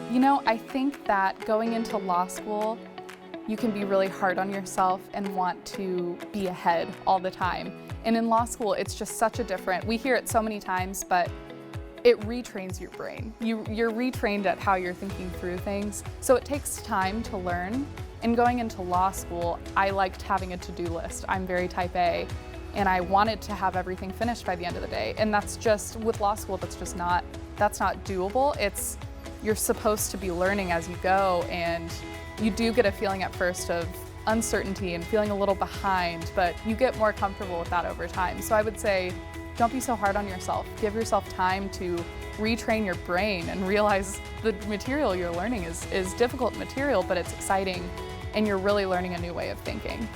You know, I think that going into law school, you can be really hard on yourself and want to be ahead all the time. And in law school, it's just such a different, we hear it so many times, but it retrains your brain. You're retrained at how you're thinking through things. So it takes time to learn. And going into law school, I liked having a to-do list. I'm very type A, and I wanted to have everything finished by the end of the day. And that's just, with law school, that's not doable. You're supposed to be learning as you go, and you do get a feeling at first of uncertainty and feeling a little behind, but you get more comfortable with that over time. So I would say, don't be so hard on yourself. Give yourself time to retrain your brain and realize the material you're learning is difficult material, but it's exciting, and you're really learning a new way of thinking.